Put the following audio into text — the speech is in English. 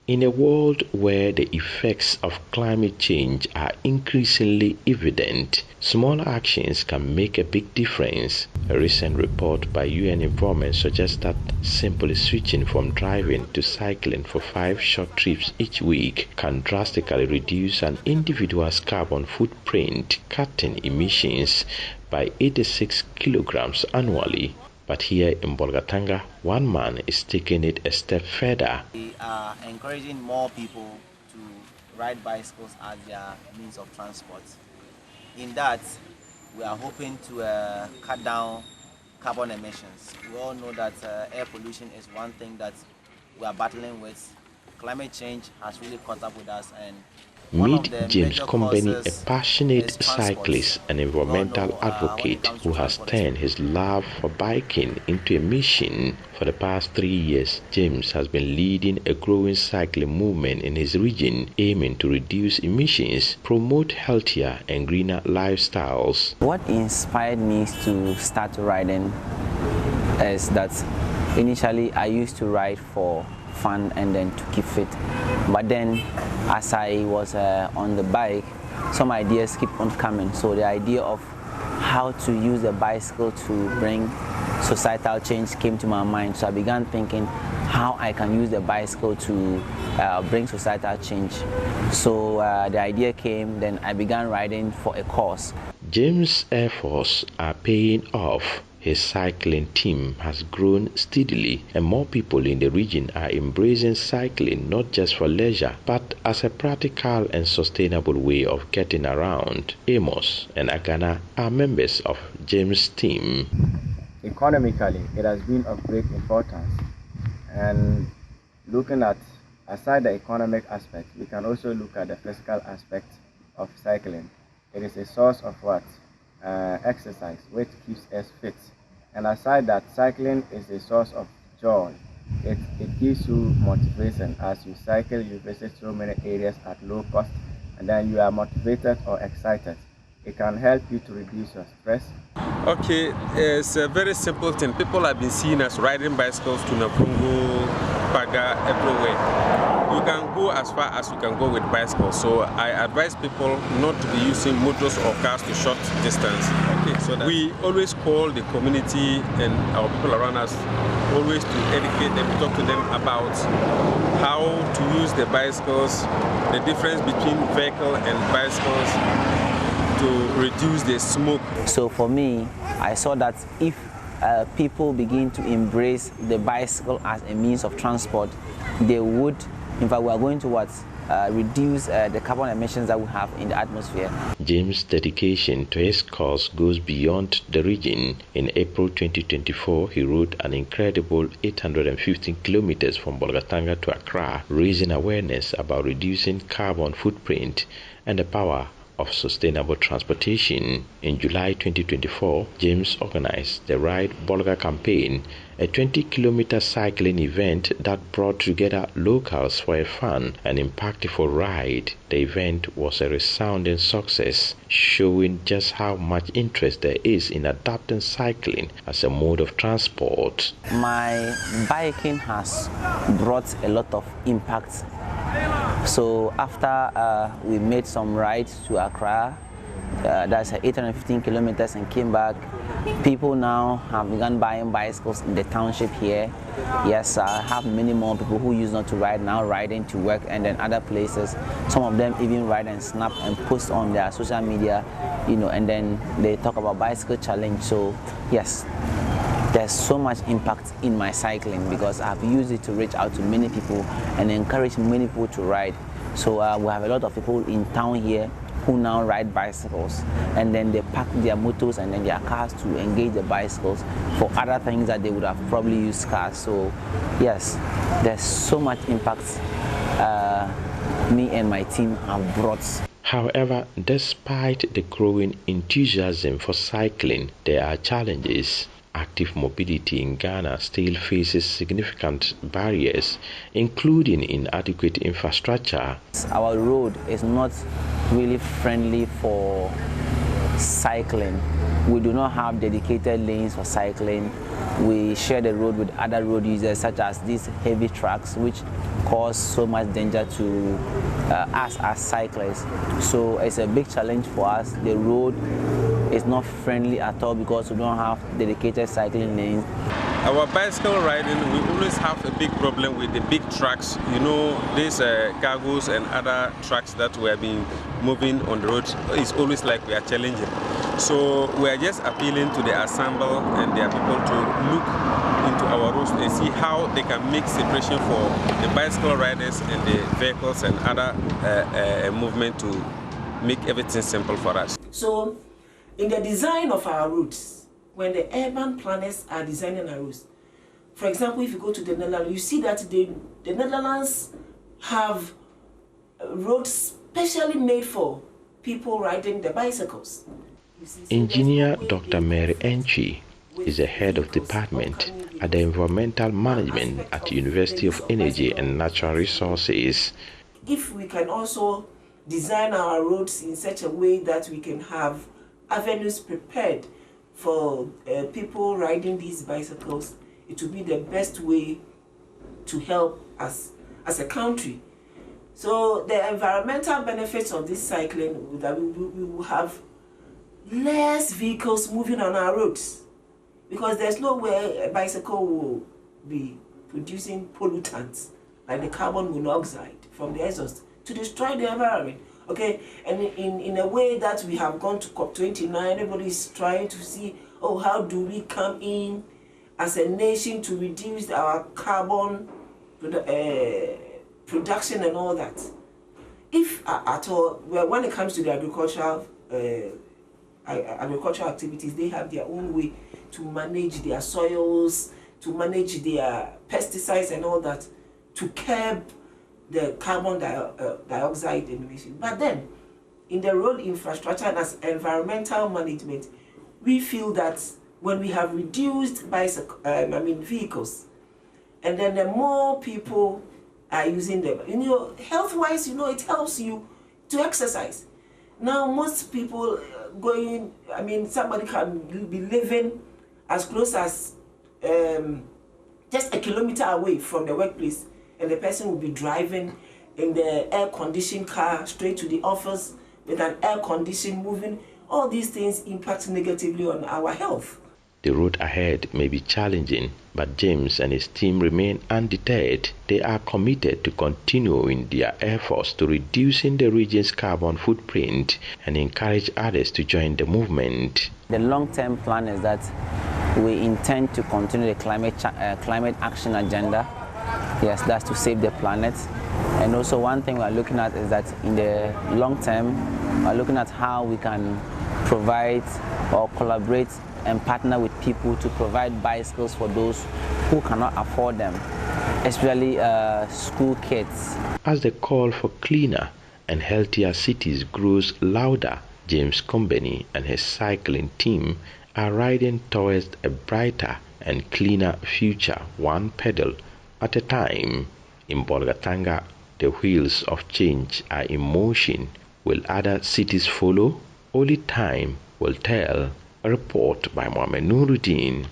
In a world where the effects of climate change are increasingly evident, small actions can make a big difference. A recent report by UN Environment suggests that simply switching from driving to cycling for 5 short trips each week can drastically reduce an individual's carbon footprint, cutting emissions by 86 kilograms annually. But here in Bolgatanga, one man is taking it a step further. We are encouraging more people to ride bicycles as their means of transport. In that, we are hoping to cut down carbon emissions. We all know that air pollution is one thing that we are battling with. Climate change has really caught up with us, and Meet James Company, a passionate cyclist and environmental advocate who has turned his love for biking into a mission. For the past 3 years, James has been leading a growing cycling movement in his region, aiming to reduce emissions, promote healthier and greener lifestyles. What inspired me to start riding is that initially I used to ride for fun and then to keep fit, but then as I was on the bike, some ideas keep on coming. So the idea of how to use a bicycle to bring societal change came to my mind. So I began thinking how I can use the bicycle to bring societal change. So the idea came, then I began riding for a course. James' efforts are paying off. His cycling team has grown steadily, and more people in the region are embracing cycling not just for leisure, but as a practical and sustainable way of getting around. Amos and Agana are members of James' team. Economically, it has been of great importance. And looking at, aside the economic aspect, we can also look at the physical aspect of cycling. It is a source of what? Exercise, which keeps us fit. And aside that, cycling is a source of joy. It gives you motivation. As you cycle, you visit so many areas at low cost, and then you are motivated or excited. It can help you to reduce your stress. Okay, it's a very simple thing. People have been seeing us riding bicycles to Napungu, Paga, everywhere. You can go as far as you can go with bicycles. So I advise people not to be using motors or cars to short distance. Okay, so we always call the community and our people around us always to educate them, talk to them about how to use the bicycles, the difference between vehicle and bicycles, to reduce the smoke. So for me, I saw that if people begin to embrace the bicycle as a means of transport, they would, in fact, we are going to reduce the carbon emissions that we have in the atmosphere. James' dedication to his cause goes beyond the region. In April 2024, he rode an incredible 815 kilometers from Bolgatanga to Accra, raising awareness about reducing carbon footprint and the power of sustainable transportation. In July 2024, James organized the Ride Bolga campaign, a 20-kilometer cycling event that brought together locals for a fun and impactful ride. The event was a resounding success, showing just how much interest there is in adopting cycling as a mode of transport. My biking has brought a lot of impact. So after we made some rides to Accra, that's 815 kilometers, and came back, people now have begun buying bicycles in the township here. Yes, I have many more people who used not to ride now riding to work and then other places. Some of them even ride and snap and post on their social media, and then they talk about bicycle challenge. So yes, there's so much impact in my cycling because I've used it to reach out to many people and encourage many people to ride. So we have a lot of people in town here who now ride bicycles, and then they park their motors and then their cars to engage the bicycles for other things that they would have probably used cars. So yes, there's so much impact me and my team have brought. However, despite the growing enthusiasm for cycling, there are challenges. Active mobility in Ghana still faces significant barriers, including inadequate infrastructure. Our road is not really friendly for cycling. We do not have dedicated lanes for cycling. We share the road with other road users, such as these heavy trucks, which cause so much danger to us as cyclists. So it's a big challenge for us. The road is not friendly at all because we don't have dedicated cycling lanes. Our bicycle riding, we always have a big problem with the big trucks. You know, these cargoes and other trucks that we have been moving on the road, it's always like we are challenging. So we are just appealing to the ensemble and their people to look into our roads and see how they can make separation for the bicycle riders and the vehicles and other movement to make everything simple for us. So in the design of our routes, when the urban planners are designing our routes, for example, if you go to the Netherlands, you see that the Netherlands have roads specially made for people riding the bicycles. Engineer Dr. Mary Enchi is the head of department at the Environmental Management at the University of Energy and Natural Resources. If we can also design our roads in such a way that we can have avenues prepared for people riding these bicycles, it will be the best way to help us as a country. So the environmental benefits of this cycling, that we will have less vehicles moving on our roads, because there's no way a bicycle will be producing pollutants like the carbon monoxide from the exhaust to destroy the environment. Okay, and in a way that we have gone to COP29, everybody is trying to see, oh, how do we come in as a nation to reduce our carbon production and all that. If at all, well, when it comes to the agricultural activities, they have their own way to manage their soils, to manage their pesticides and all that, to curb the carbon dioxide emission. But then, in the road infrastructure and as environmental management, we feel that when we have reduced vehicles, and then the more people are using them, health-wise, it helps you to exercise. Now, most people somebody can be living as close as just a kilometer away from the workplace, and the person will be driving in the air-conditioned car straight to the office with an air condition moving. All these things impact negatively on our health. The road ahead may be challenging, but James and his team remain undeterred. They are committed to continuing their efforts to reducing the region's carbon footprint and encourage others to join the movement. The long-term plan is that we intend to continue the climate action agenda. Yes, that's to save the planet. And also one thing we're looking at is that in the long term, we're looking at how we can provide or collaborate and partner with people to provide bicycles for those who cannot afford them, especially school kids. As the call for cleaner and healthier cities grows louder, James Company and his cycling team are riding towards a brighter and cleaner future, one pedal at a time. In Bolgatanga, the wheels of change are in motion. Will other cities follow? Only time will tell. A report by Mohamed Nuruddin.